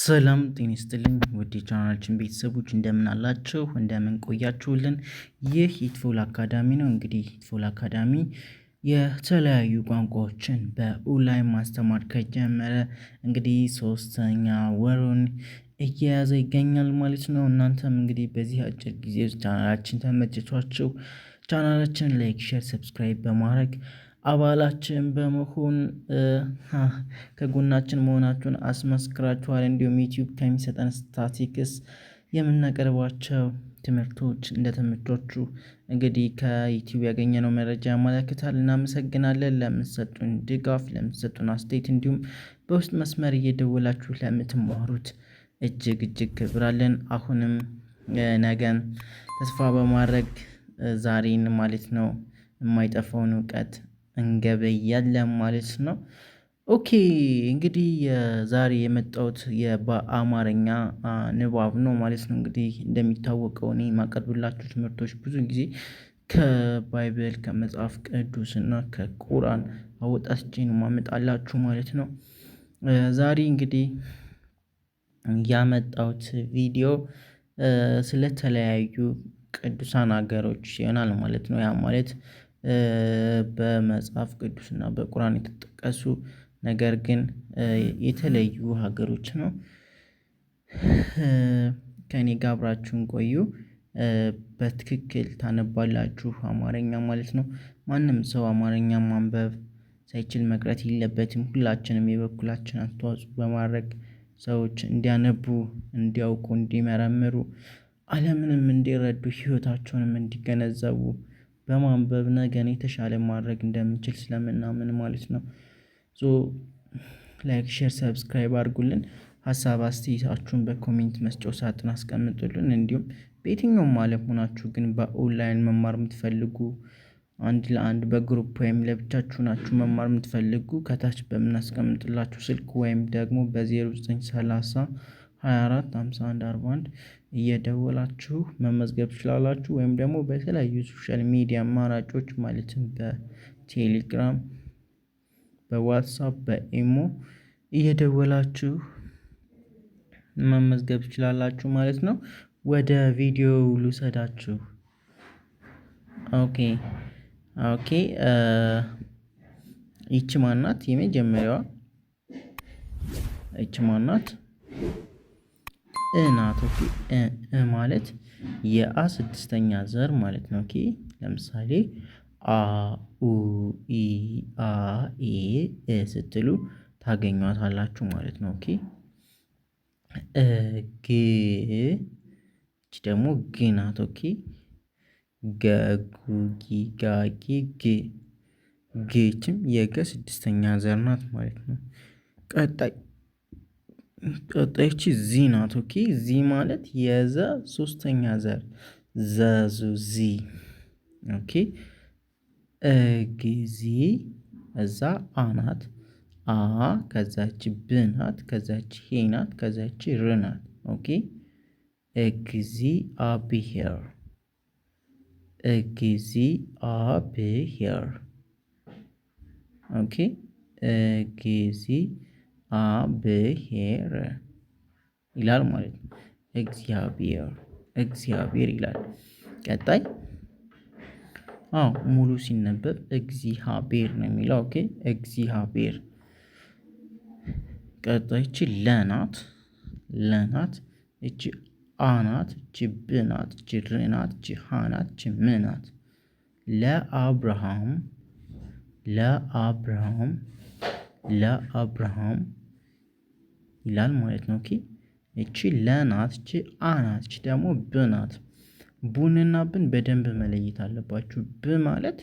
ሰላም ጤና ይስጥልኝ ውድ የቻናላችን ቤተሰቦች እንደምን አላችሁ? እንደምን ቆያችሁልን? ይህ ኢትፎል አካዳሚ ነው። እንግዲህ ኢትፎል አካዳሚ የተለያዩ ቋንቋዎችን በኦንላይን ማስተማር ከጀመረ እንግዲህ ሶስተኛ ወሩን እየያዘ ይገኛል ማለት ነው። እናንተም እንግዲህ በዚህ አጭር ጊዜ ውስጥ ቻናላችን ተመችቷችሁ ቻናላችን ላይክ፣ ሼር፣ ሰብስክራይብ በማድረግ አባላችን በመሆን ከጎናችን መሆናችሁን አስመስክራችኋል። እንዲሁም ዩቲዩብ ከሚሰጠን ስታቲክስ የምናቀርባቸው ትምህርቶች እንደተመቿችሁ እንግዲህ ከዩቲዩብ ያገኘነው መረጃ ያመለክታል። እናመሰግናለን ለምትሰጡን ድጋፍ፣ ለምትሰጡን አስተያየት እንዲሁም በውስጥ መስመር እየደወላችሁ ለምትማሩት እጅግ ክብር አለን። አሁንም ነገን ተስፋ በማድረግ ዛሬን ማለት ነው የማይጠፋውን እውቀት እንገበያለን ማለት ነው። ኦኬ እንግዲህ ዛሬ የመጣሁት በአማርኛ ንባብ ነው ማለት ነው። እንግዲህ እንደሚታወቀው እኔ የማቀርብላችሁ ትምህርቶች ብዙ ጊዜ ከባይብል ከመጽሐፍ ቅዱስ እና ከቁርአን አወጣቼ ነው የማመጣላችሁ ማለት ነው። ዛሬ እንግዲህ ያመጣሁት ቪዲዮ ስለተለያዩ ቅዱሳን ሀገሮች ይሆናል ማለት ነው። ያ ማለት በመጽሐፍ ቅዱስና በቁርአን የተጠቀሱ ነገር ግን የተለዩ ሀገሮች ነው። ከእኔ ጋር አብራችሁን ቆዩ። በትክክል ታነባላችሁ አማርኛ ማለት ነው። ማንም ሰው አማርኛ ማንበብ ሳይችል መቅረት የለበትም። ሁላችንም የበኩላችን አስተዋጽኦ በማድረግ ሰዎች እንዲያነቡ፣ እንዲያውቁ፣ እንዲመረምሩ፣ ዓለምንም እንዲረዱ፣ ህይወታቸውንም እንዲገነዘቡ በማንበብ ነገን የተሻለ ማድረግ እንደምንችል ስለምናምን ማለት ነው። ላይክ፣ ሼር፣ ሰብስክራይብ አድርጉልን። ሀሳብ አስተያየታችሁን በኮሜንት መስጫው ሳጥን አስቀምጡልን። እንዲሁም በየትኛውም ዓለም ሆናችሁ ግን በኦንላይን መማር የምትፈልጉ አንድ ለአንድ በግሩፕ ወይም ለብቻችሁ ናችሁ መማር የምትፈልጉ ከታች በምናስቀምጥላችሁ ስልክ ወይም ደግሞ በ0930 24 51 41 እየደወላችሁ መመዝገብ ትችላላችሁ። ወይም ደግሞ በተለያዩ ሶሻል ሚዲያ አማራጮች ማለትም በቴሌግራም፣ በዋትሳፕ፣ በኢሞ እየደወላችሁ መመዝገብ ትችላላችሁ ማለት ነው። ወደ ቪዲዮ ልውሰዳችሁ። ኦኬ ይቺ ማናት? የመጀመሪያዋ ይቺ ማናት? ናት። ኦኬ ማለት የአ ስድስተኛ ዘር ማለት ነው። ኦኬ ለምሳሌ አ ኡ ኢ አ ኤ ስትሉ ታገኟታላችሁ ማለት ነው። ኦኬ ግ እቺ ደግሞ ግ ናት። ኦኬ ገ ጉ ጊ ጋ ጊ ግ ጌችም የገ ስድስተኛ ዘር ናት ማለት ነው። ቀጣይቺ ዚ ናት። ኦኬ ዚ ማለት የዘ ሶስተኛ ዘር ዘዙ ዚ። ኦኬ ጊዜ እዛ አናት አ ከዛች ብ ናት ከዛች ሄ ናት ከዛች ር ናት። ኦኬ እግዚአብሔር እግዚአብሔር ኦኬ እግዚአብሔር ይላል ማለት ነው። እግዚአብሔር ይላል። ቀጣይ ሙሉ ሲነበብ እግዚአብሔር ነው የሚለው። ኦኬ እግዚአብሔር። ቀጣይ እቺ ለናት ለናት እቺ አናት እቺ ብናት እቺ ርናት እቺ ሃናት እቺ ምናት። ለአብርሃም ይላል ማለት ነው። ኦኬ እቺ ለናት እቺ አናት እቺ ደግሞ ብናት። ቡንና ብን በደንብ መለየት አለባችሁ። ብ ማለት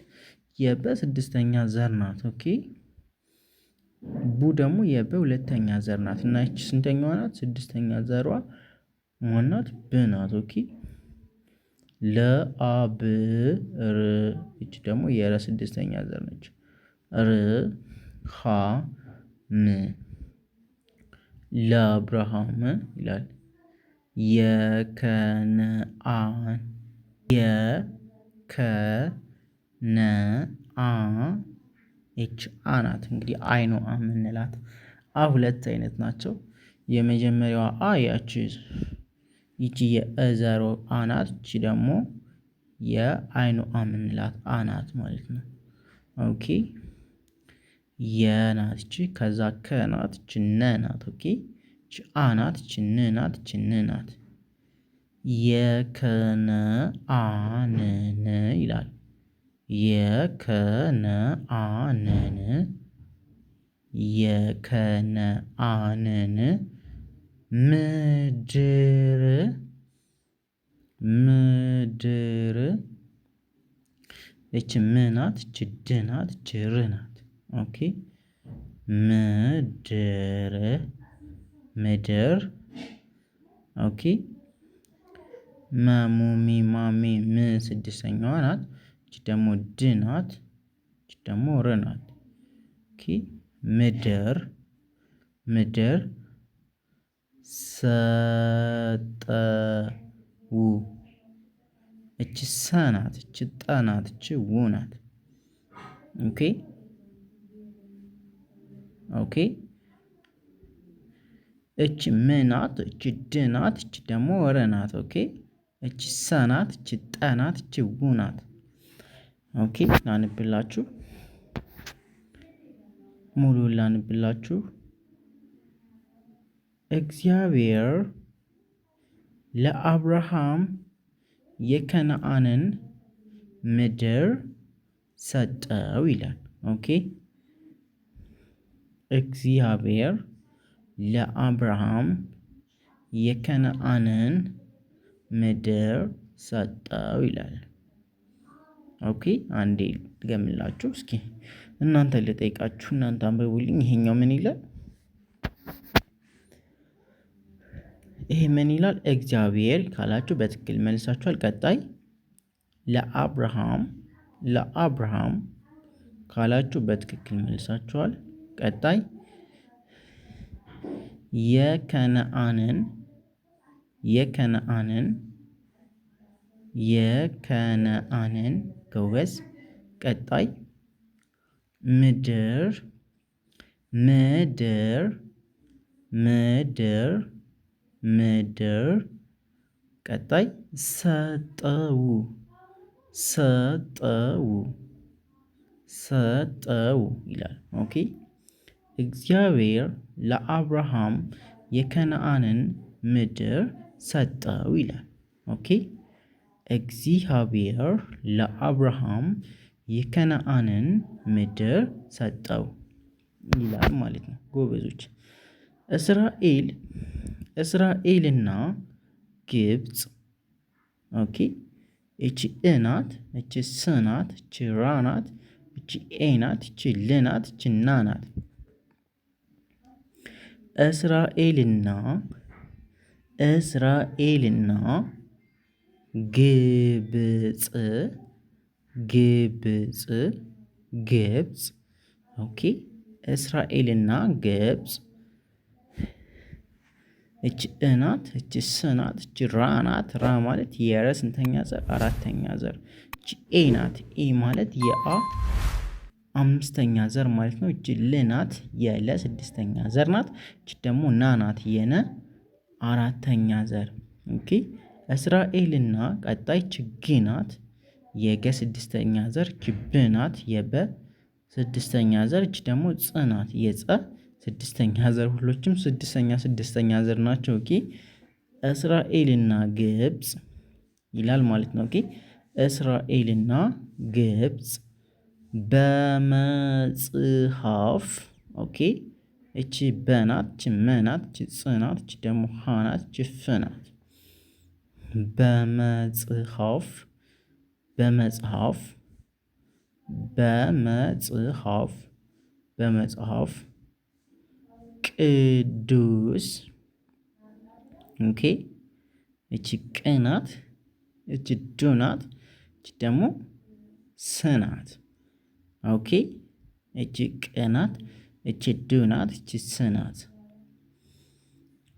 የበ ስድስተኛ ዘር ናት። ኦኬ ቡ ደግሞ የበ ሁለተኛ ዘር ናት እና እቺ ስንተኛዋ ናት? ስድስተኛ ዘሯ ማናት? ብ ናት። ኦኬ ለአብር እቺ ደግሞ የረ ስድስተኛ ዘር ነች። ር ሃ ም ለአብርሃም ይላል። የከነአን ይች አ ናት እንግዲህ አይ ነው የምንላት። ሁለት አይነት ናቸው። የመጀመሪያዋ አ ያቺ ይቺ የእዘሮ አናት ይቺ ደግሞ የአይኑ አ ምንላት አናት ማለት ነው። ኦኬ የናት ይቺ ከዛ ከናት ይቺ ነናት። ኦኬ ይቺ አናት ይቺ ንናት ይቺ ንናት። የከነአንን ይላል። የከነአንን የከነአንን ምድር ምድር እች ምናት እች ድናት እች ርናት። ኦኬ ምድር ምድር። ኦኬ መሙሚ ማሜ ም ስድስተኛዋ ናት። እች ደግሞ ድናት እች ደግሞ ርናት። ኦኬ ምድር ምድር ሰጠው እች ሰናት እች ጠናት እች ውናት። ኦኬ ኦኬ እች ምናት እች ድናት እች ደግሞ ወረናት። ኦኬ እች ሰናት እች ጠናት እች ውናት። ኦኬ ላንብላችሁ ሙሉ ላንብላችሁ። እግዚአብሔር ለአብርሃም የከነዓንን ምድር ሰጠው ይላል። ኦኬ እግዚአብሔር ለአብርሃም የከነዓንን ምድር ሰጠው ይላል። ኦኬ አንዴ ልገምላችሁ እስኪ እናንተ ልጠይቃችሁ፣ እናንተ አንብቡልኝ። ይሄኛው ምን ይላል? ይሄ ምን ይላል? እግዚአብሔር ካላችሁ በትክክል መልሳችኋል። ቀጣይ ለአብርሃም ካላችሁ በትክክል መልሳችኋል። ቀጣይ የከነዓንን ጎበዝ። ቀጣይ ምድር ቀጣይ ሰጠው ይላል። ኦኬ እግዚአብሔር ለአብርሃም የከነዓንን ምድር ሰጠው ይላል። ኦኬ እግዚአብሔር ለአብርሃም የከነዓንን ምድር ሰጠው ይላል ማለት ነው። ጎበዞች እስራኤልና ግብፅ። ኦኬ እቺ እናት እቺ ስናት እቺ ራናት እቺ ኤናት እቺ ልናት እቺ ናናት። እስራኤልና ግብፅ። ኦኬ እስራኤልና ግብፅ እች እናት እች ስናት እች ራናት። ራ ማለት የረ ስንተኛ ዘር? አራተኛ ዘር። እች ኤ ናት። ኤ ማለት የአ አምስተኛ ዘር ማለት ነው። እች ልናት የለ ስድስተኛ ዘር ናት። እች ደግሞ ናናት የነ አራተኛ ዘር። ኦኬ እስራኤልና ቀጣይ ችግ ናት የገ ስድስተኛ ዘር። ችብ ናት የበ ስድስተኛ ዘር። እች ደግሞ ጽናት የጸ ስድስተኛ ዘር። ሁሎችም ስድስተኛ ዘር ናቸው። ኦኬ እስራኤልና ግብፅ ይላል ማለት ነው። ኦኬ እስራኤልና ግብፅ በመጽሐፍ። ኦኬ እቺ በናት እቺ መናት እቺ ጽናት እቺ ደግሞ ሃናት እቺ ፍናት። በመጽሐፍ ቅዱስ። ኦኬ እቺ ቅናት እቺ ዱናት እቺ ደግሞ ስናት። ኦኬ እቺ ቅናት እቺ ዱናት እቺ ስናት።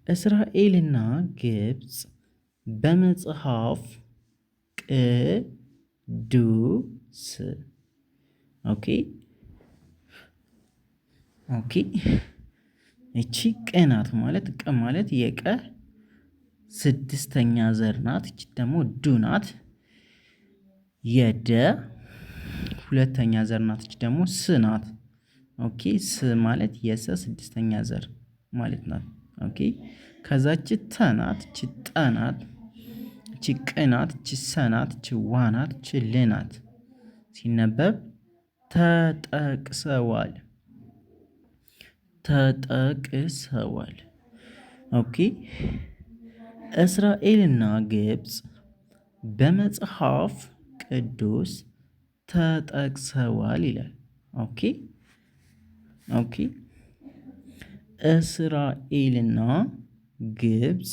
እስራኤልና ግብፅ በመጽሐፍ ቅዱስ። ኦኬ እቺ ቅ ናት ማለት ቅ ማለት የቀ ስድስተኛ ዘር ናት። እቺ ደግሞ ዱ ናት። የደ ሁለተኛ ዘር ናት። እቺ ደግሞ ስ ናት። ኦኬ ስ ማለት የሰ ስድስተኛ ዘር ማለት ናት። ኦኬ ከዛ እቺ ተ ናት። እቺ ጠ ናት። እቺ ቅ ናት። እቺ ሰ ናት። እቺ ዋ ናት። እቺ ል ናት። ሲነበብ ተጠቅሰዋል። ተጠቅሰዋል። ኦኬ እስራኤልና ግብፅ በመጽሐፍ ቅዱስ ተጠቅሰዋል ይላል። ኦኬ ኦኬ እስራኤልና ግብፅ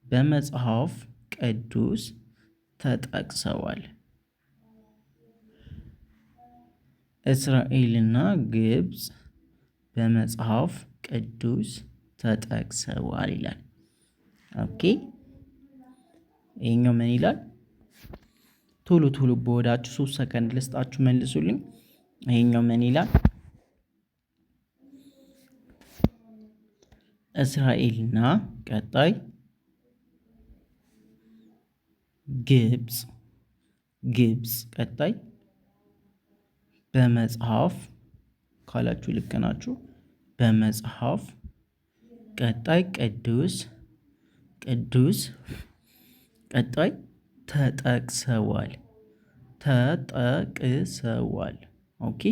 በመጽሐፍ ቅዱስ ተጠቅሰዋል። እስራኤልና ግብፅ በመጽሐፍ ቅዱስ ተጠቅሰዋል ይላል። ኦኬ ይሄኛው ምን ይላል? ቶሎ ቶሎ በወዳችሁ 3 ሰከንድ ልስጣችሁ መልሱልኝ። ይሄኛው ምን ይላል? እስራኤልና ቀጣይ ግብፅ ቀጣይ በመጽሐፍ ካላችሁ ልክ ናችሁ። በመጽሐፍ ቀጣይ ቅዱስ ቀጣይ ተጠቅሰዋል። ኦኬ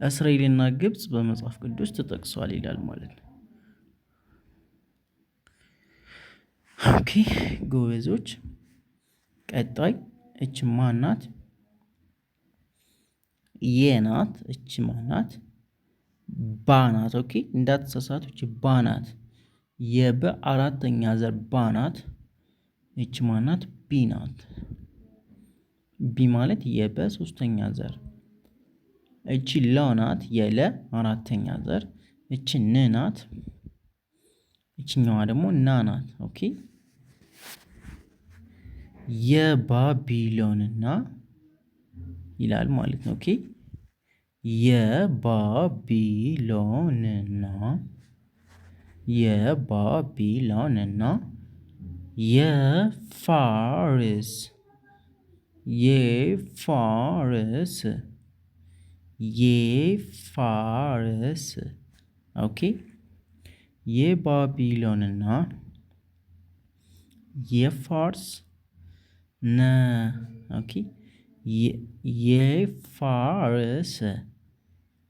እስራኤልና ግብፅ በመጽሐፍ ቅዱስ ተጠቅሰዋል ይላል ማለት ነው። ኦኬ ጎበዞች። ቀጣይ እች ማናት? የናት። እች ማናት? ባናት። ኦኬ እንዳትሳሳቱ። እች ባናት። የበ አራተኛ ዘር ባናት። እች ማናት? ቢ ናት። ቢ ማለት የበ ሶስተኛ ዘር። እቺ ለ ናት። የለ አራተኛ ዘር። እቺ ን ናት። እችኛዋ ደግሞ ና ናት። ኦኬ የባቢሎንና ይላል ማለት ነው። ኦኬ የባቢሎንና የፋርስ ኦኬ የባቢሎንና የፋርስ ኦኬ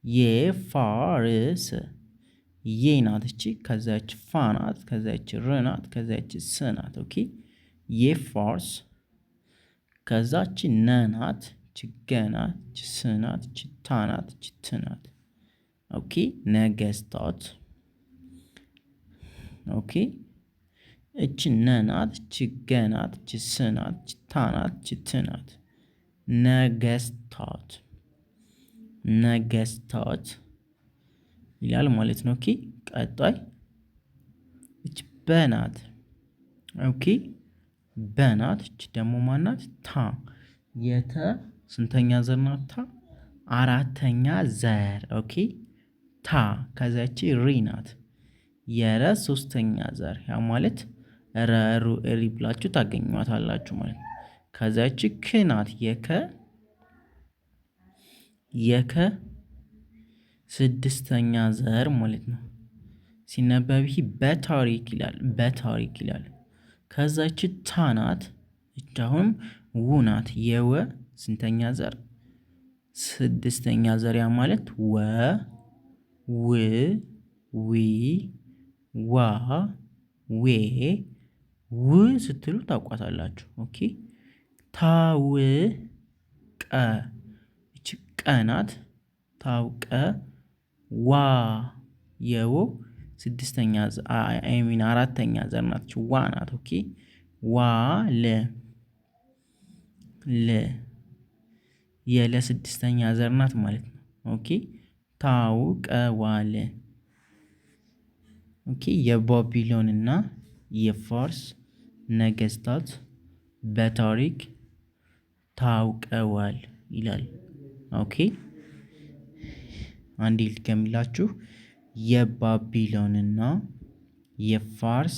የፋርስ የ ናት። እቺ ከዛች ፋ ናት። ከዛች ር ናት። ከዛች ስ ናት። ኦኬ የፋርስ ከዛች ነ ናት። እቺ ገ ናት። እቺ ስ ናት። እቺ ታ ናት። እቺ ት ናት። ኦኬ ነገስታት። ኦኬ እቺ ነ ናት። እቺ ገ ናት። እቺ ስ ናት። እቺ ታ ናት። እቺ ት ናት። ነገስታት ይላል ማለት ነው። ኦኬ ቀጣይ እቺ በናት። ኦኬ በናት። እቺ ደግሞ ማናት? ታ የተ ስንተኛ ዘር ናት? ታ አራተኛ ዘር። ኦኬ ታ ከዛቺ ሪ ናት። የረ ሶስተኛ ዘር ያ ማለት ረሩ ሪ ብላችሁ ታገኟታላችሁ ማለት ነው። ከዛቺ ክ ናት። የከ ስድስተኛ ዘር ማለት ነው። ሲነበብ በታሪክ ይላል። ከዛች ታ ናት። እቺ አሁንም ው ናት። የወ ስንተኛ ዘር? ስድስተኛ ዘር ያ ማለት ወ ው ዊ ዋ ዌ ው ስትሉ ታውቋታላችሁ። ኦኬ ታውቀ እቺ ቀ ናት። ታውቀ ዋ የው ስድስተኛ አራተኛ ዘር ናት። ዋ ናት። ኦኬ ዋ ለ የለ ስድስተኛ ዘር ናት ማለት ነው። ኦኬ ታውቀዋል። ኦኬ የባቢሎን እና የፋርስ ነገስታት በታሪክ ታውቀዋል ይላል። ኦኬ አንዴ ልገምላችሁ። የባቢሎንና የፋርስ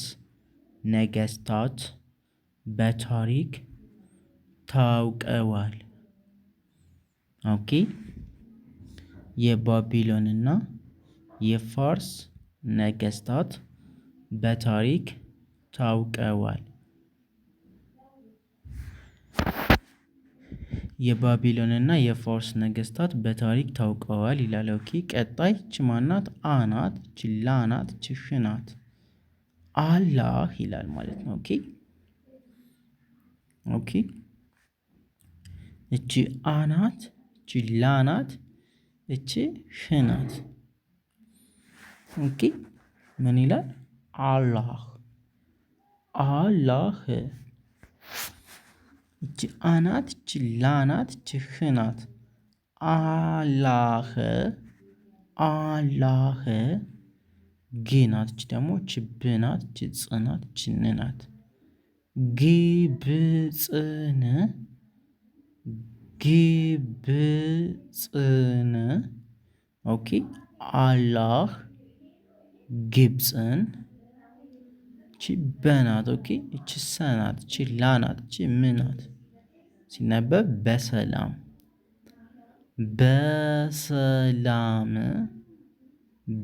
ነገስታት በታሪክ ታውቀዋል። ኦኬ የባቢሎንና የፋርስ ነገስታት በታሪክ ታውቀዋል። የባቢሎንና የፋርስ ነገስታት በታሪክ ታውቀዋል ይላል። ኦኬ ቀጣይ እቺ ማናት? አናት እቺ ላናት እቺ ሽናት አላህ ይላል ማለት ነው። ኦኬ ኦኬ እቺ አናት እቺ ላናት እቺ ሽናት። ኦኬ ምን ይላል? አላህ አላህ። እቺ አናት እቺ ላናት እቺ ሽናት አላህ አላህ። ግናት እቺ ደግሞ እቺ ብናት እቺ ጽናት እቺ ንናት ግብፅን ግብፅን። ኦኬ አላህ ግብፅን። እቺ በናት ኦኬ እቺ ሰናት እቺ ላናት እቺ ምናት ሲነበብ በሰላም በሰላም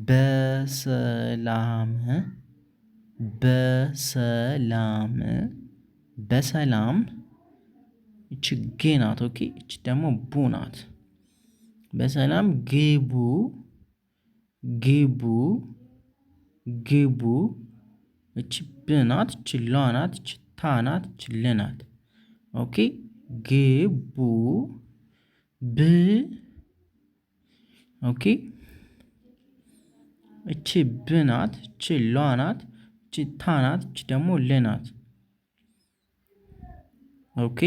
በሰላም በሰላም በሰላም። እቺ ጌ ናት ኦኬ እቺ ደግሞ ቡ ናት። በሰላም ግቡ ግቡ ግቡ። እቺ ብ ናት እቺ ሏ ናት እቺ ታ ናት እቺ ል ናት። ኦኬ ግቡ ብ ኦኬ እቺ ብ ናት እቺ ሏ ናት እቺ ታ ናት እቺ ደግሞ ል ናት። ኦኬ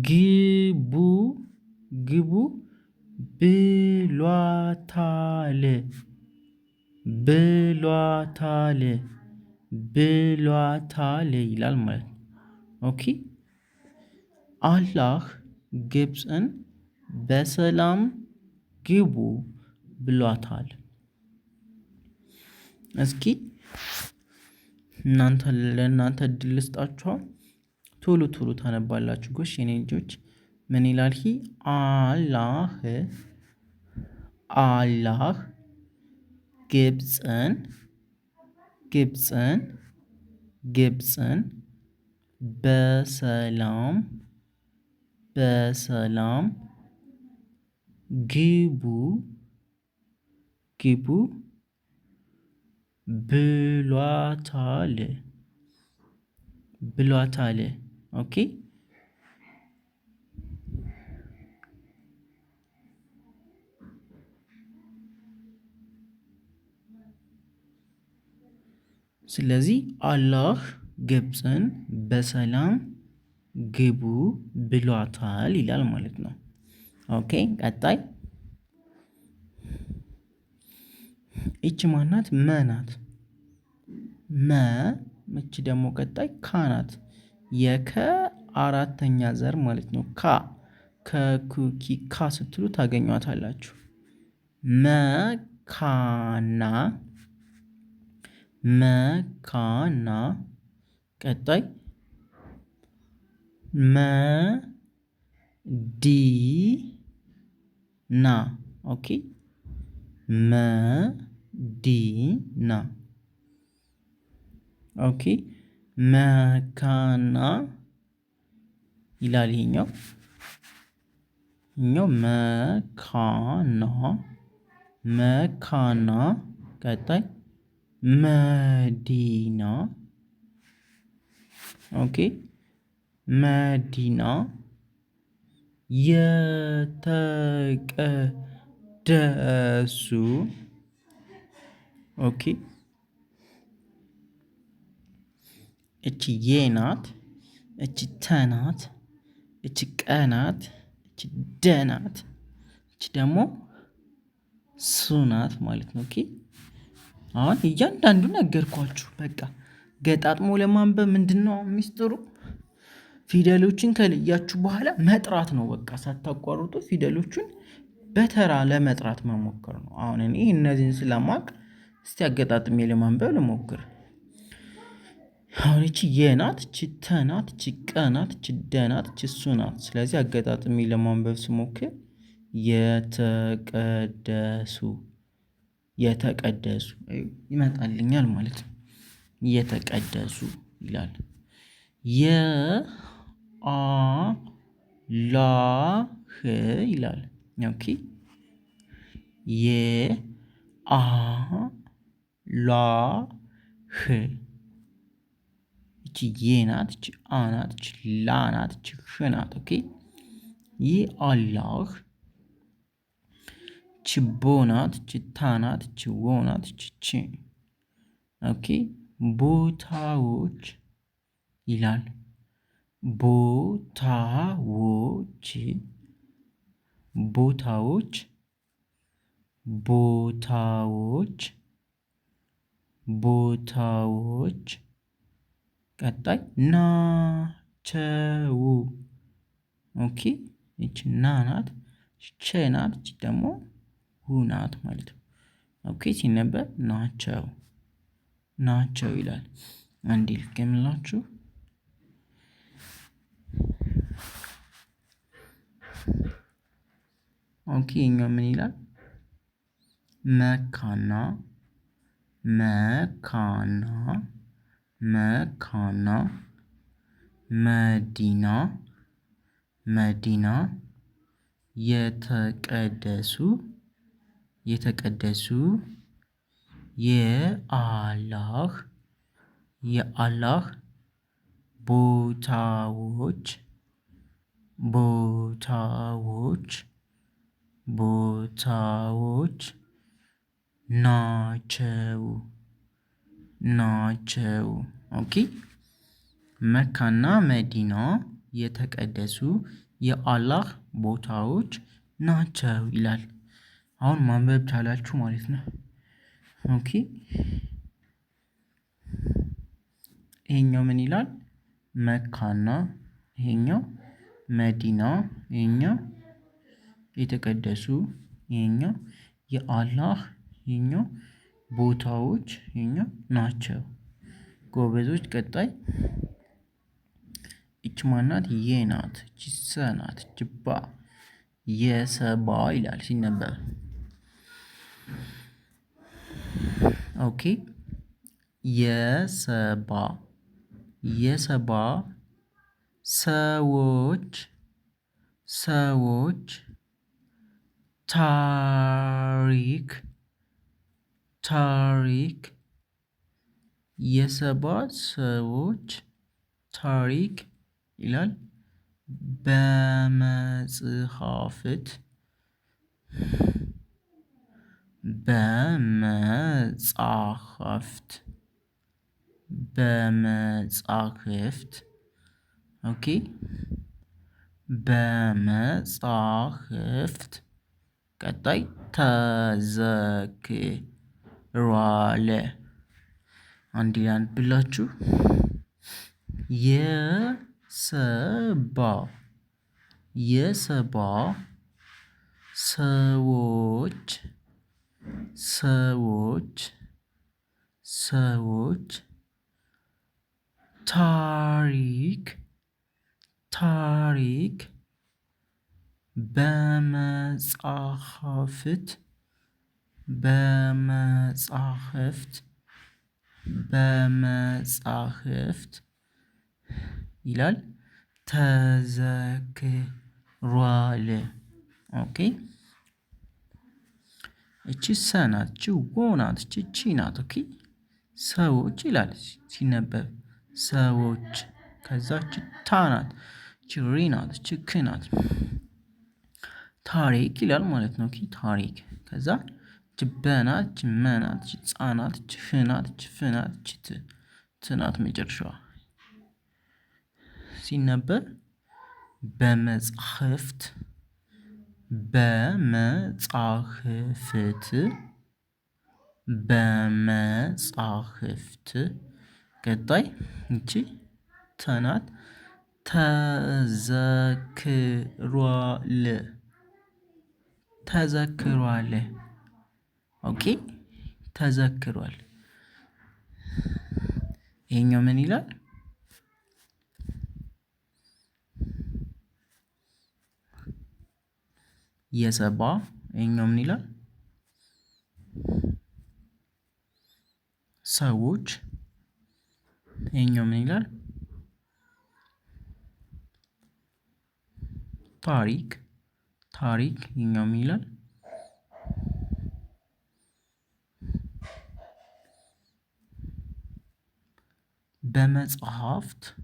ግቡ ግቡ ብሏታል ብሏታል ብሏታል ይላል ማለት ነው። ኦኬ አላህ ግብፅን በሰላም ግቡ ብሏታል። እስኪ ለእናንተ እድል ልስጣችኋ። ቶሎ ቶሎ ታነባላችሁ። ጎሽ የኔ ልጆች ምን ይላል? አላህ አላህ ግብፅን ግብፅን ግብፅን በሰላም በሰላም ግቡ ግቡ ብሏታል ብሏታል። ኦኬ ስለዚህ አላህ ግብፅን በሰላም ግቡ ብሏታል ይላል ማለት ነው። ኦኬ ቀጣይ እቺ ማናት? መናት መ እቺ ደግሞ ቀጣይ ካናት የከ አራተኛ ዘር ማለት ነው። ካ ከኩኪ ካ ስትሉ ታገኟታላችሁ። መካና መካና ቀጣይ መዲና ኦኬ መዲና ኦኬ መካና ይላል ይሄኛው መካና መካና ቀጣይ መዲና ኦኬ መዲና የተቀደሱ ኦኬ እቺ የ ናት እቺ ተ ናት እቺ ቀ ናት እቺ ደ ናት እቺ ደግሞ ሱ ናት ማለት ነው። ኦኬ አሁን እያንዳንዱ ነገርኳችሁ። በቃ ገጣጥሞ ለማንበብ ምንድነው ሚስጥሩ? ፊደሎችን ከለያችሁ በኋላ መጥራት ነው። በቃ ሳታቋርጡ ፊደሎቹን በተራ ለመጥራት መሞከር ነው። አሁን እኔ እነዚህን ስለማቅ እስቲ አገጣጥሜ ለማንበብ ልሞክር። አሁን እቺ የናት፣ እቺ ተናት፣ እቺ ቀናት፣ እቺ ደናት፣ እቺ እሱ ናት። ስለዚህ አገጣጥሜ ለማንበብ ስሞክር የተቀደሱ የተቀደሱ ይመጣልኛል ማለት ነው። የተቀደሱ ይላል። የአላህ ይላል። ኦኬ የአላህ እቺ የናት፣ እቺ አናት፣ እቺ ላናት፣ እቺ ሽናት። ኦኬ የአላህ እቺ ቦናት፣ እቺ ታናት፣ እቺ ወናት፣ እቺ ቺ። ኦኬ ቦታዎች ይላል። ቦታዎች ቦታዎች ቦታዎች ቦታዎች ቀጣይ ናቸው። ኦኬ እቺ ና ናት፣ ቸ ናት፣ እቺ ደግሞ ሁ ናት ማለት ነው። ኦኬ ሲነበብ ናቸው ናቸው ይላል። አንዴ ልገምላችሁ። ኦኬ ይሄኛው ምን ይላል? መካና መካና መካና መዲና መዲና የተቀደሱ የተቀደሱ የአላህ የአላህ ቦታዎች ቦታዎች ቦታዎች ናቸው ናቸው። ኦኬ መካና መዲና የተቀደሱ የአላህ ቦታዎች ናቸው ይላል። አሁን ማንበብ ቻላችሁ ማለት ነው። ኦኬ ይሄኛው ምን ይላል? መካና፣ ይሄኛው መዲና፣ ይሄኛው የተቀደሱ፣ ይሄኛው የአላህ፣ ይሄኛው ቦታዎች፣ ይሄኛው ናቸው። ጎበዞች። ቀጣይ እች ማናት? የናት፣ እች ሰናት፣ እች ባ የሰባ ይላል ሲነበብ። ኦኬ የሰባ የሰባ ሰዎች ሰዎች ታሪክ ታሪክ የሰባ ሰዎች ታሪክ ይላል። በመጽሐፍት በመጻሕፍት በመጻሕፍት ኦኬ በመጻሕፍት ቀጣይ ተዘክሯል። አንድ ላንብብላችሁ። የሰባ የሰባ ሰዎች ሰዎች ሰዎች ታሪክ ታሪክ በመጻሕፍት በመጻሕፍት በመጻሕፍት ይላል ተዘክሯል። ኦኬ እቺ ሰ ናት፣ እቺ ወ ናት፣ እቺ ቺ ናት። ኦኬ ሰዎች ይላል ሲነበብ ሰዎች። ከዛ እቺ ታ ናት፣ እቺ ሪ ናት፣ እቺ ክ ናት። ታሪክ ይላል ማለት ነው። ኦኬ ታሪክ። ከዛ እቺ በ ናት፣ እቺ መ ናት፣ እቺ ጻ ናት፣ እቺ ህ ናት፣ እቺ ፍ ናት፣ እቺ ት ናት መጨረሻዋ። ሲነበብ በመጻሕፍት በመጻሕፍት በመጻሕፍት ቀጣይ እቺ ተናት ተዘክሯል ተዘክሯል። ኦኬ ተዘክሯል። ይሄኛው ምን ይላል? የሰባ ይሄኛው ምን ይላል? ሰዎች። ይሄኛው ምን ይላል? ታሪክ ታሪክ። ይሄኛው ምን ይላል? በመጽሐፍት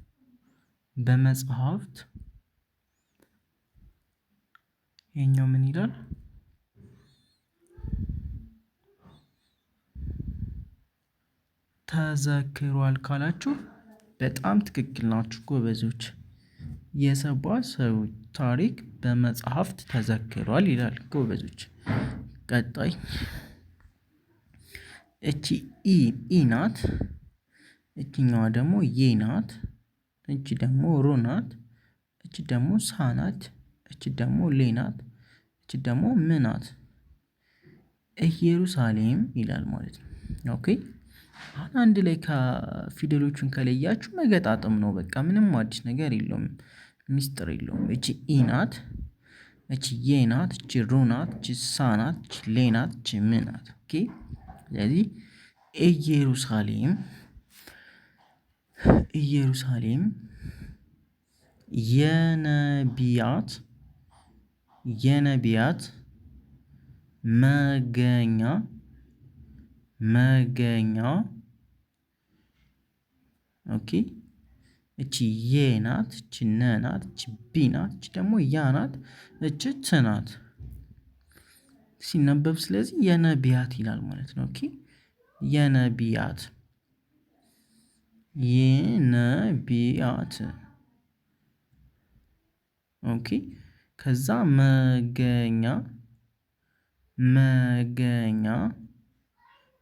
በመጽሐፍት። ይሄኛው ምን ይላል? ተዘክሯል ካላችሁ በጣም ትክክል ናችሁ ጎበዞች። የሰባ ሰዎች ታሪክ በመጽሐፍት ተዘክሯል ይላል ጎበዞች። ቀጣይ እቺ ኢ ናት። እቺኛዋ ደግሞ ዬ ናት። እቺ ደግሞ ሮ ናት። እቺ ደግሞ ሳ ናት። እቺ ደግሞ ሌ ናት። እቺ ደግሞ ም ናት። ኢየሩሳሌም ይላል ማለት ነው። ኦኬ አሁን አንድ ላይ ከፊደሎቹን ከለያችሁ መገጣጠም ነው በቃ ምንም አዲስ ነገር የለውም። ሚስጥር የለውም። እቺ ኢ ናት። እቺ ዬ ናት። እቺ ሮ ናት። እቺ ሳ ናት። እቺ ሌ ናት። እቺ ም ናት። ኦኬ ስለዚህ ኢየሩሳሌም ኢየሩሳሌም የነቢያት የነቢያት መገኛ መገኛ። ኦኬ እቺ የ ናት። እቺ ነ ናት። እቺ ቢ ናት። እቺ ደግሞ ያ ናት። እቺ ት ናት ሲነበብ። ስለዚህ የነቢያት ይላል ማለት ነው። ኦኬ የነቢያት የነቢያት። ኦኬ ከዛ መገኛ መገኛ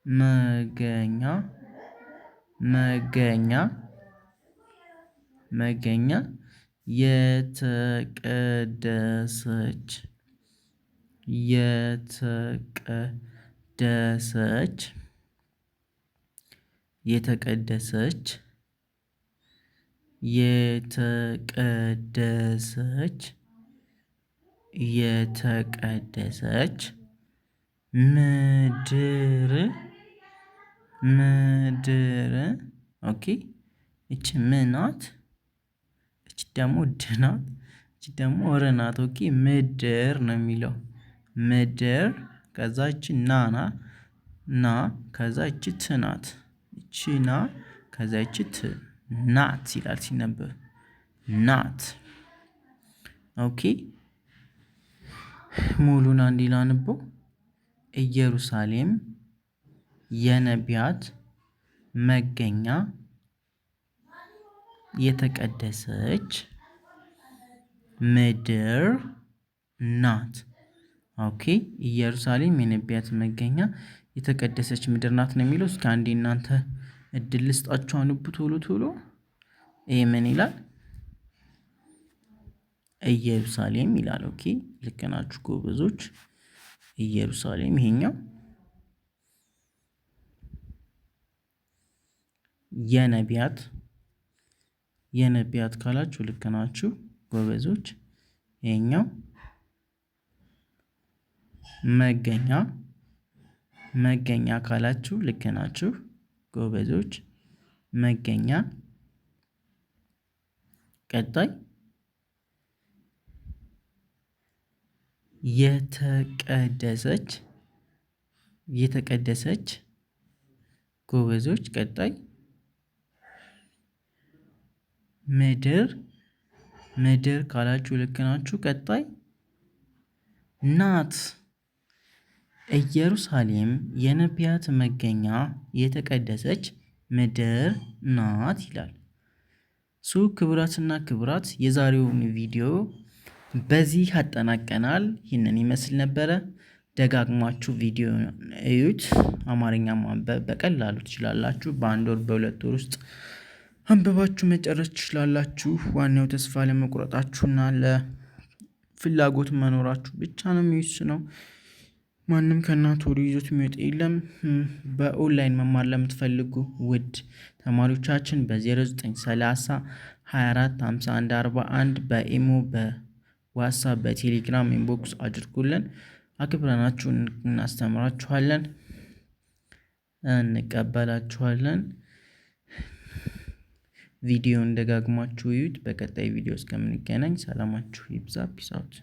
መገኛ መገኛ መገኛ የተቀደሰች የተቀደሰች የተቀደሰች የተቀደሰች የተቀደሰች ምድር ምድር። ኦኬ እቺ ም ናት። እቺ ደግሞ ድ ናት። እቺ ደግሞ ር ናት። ኦኬ ምድር ነው የሚለው ምድር። ከዛ እቺ ና ከዛ እቺ ት ናት። እቺ ና ከዛ እቺ ት ናት ይላል ሲነበብ ናት። ኦኬ ሙሉን አንዴ ላንበው። ኢየሩሳሌም የነቢያት መገኛ የተቀደሰች ምድር ናት። ኦኬ ኢየሩሳሌም የነቢያት መገኛ የተቀደሰች ምድር ናት ነው የሚለው። እስኪ አንዴ እናንተ እድል ልስጣችሁ አንቡ ቶሎ ቶሎ። ይሄ ምን ይላል? ኢየሩሳሌም ይላል። ኦኬ ልክ ናችሁ ጎበዞች። ኢየሩሳሌም። ይሄኛው የነቢያት የነቢያት ካላችሁ ልክ ናችሁ ጎበዞች። ይሄኛው መገኛ መገኛ ካላችሁ ልክ ናችሁ ጎበዞች። መገኛ። ቀጣይ የተቀደሰች የተቀደሰች ጎበዞች። ቀጣይ ምድር ምድር ካላችሁ ልክ ናችሁ። ቀጣይ ናት። ኢየሩሳሌም የነቢያት መገኛ የተቀደሰች ምድር ናት ይላል። ክቡራትና ክቡራት የዛሬውን ቪዲዮ በዚህ አጠናቀናል። ይህንን ይመስል ነበረ። ደጋግማችሁ ቪዲዮ እዩት። አማርኛ ማንበብ በቀላሉ ትችላላችሁ። በአንድ ወር በሁለት ወር ውስጥ አንብባችሁ መጨረስ ትችላላችሁ። ዋናው ተስፋ ለመቁረጣችሁና ለፍላጎት መኖራችሁ ብቻ ነው የሚወስነው። ማንም ከእናቱ ወዲህ ይዞት የሚወጣ የለም። በኦንላይን መማር ለምትፈልጉ ውድ ተማሪዎቻችን በ0930 24 51 41 በኢሞ በዋትስአፕ በቴሌግራም ኢንቦክስ አድርጉልን። አክብረናችሁን እናስተምራችኋለን፣ እንቀበላችኋለን። ቪዲዮን ደጋግማችሁ እዩት። በቀጣይ ቪዲዮ እስከምንገናኝ ሰላማችሁ ይብዛ። ፒስ አውት።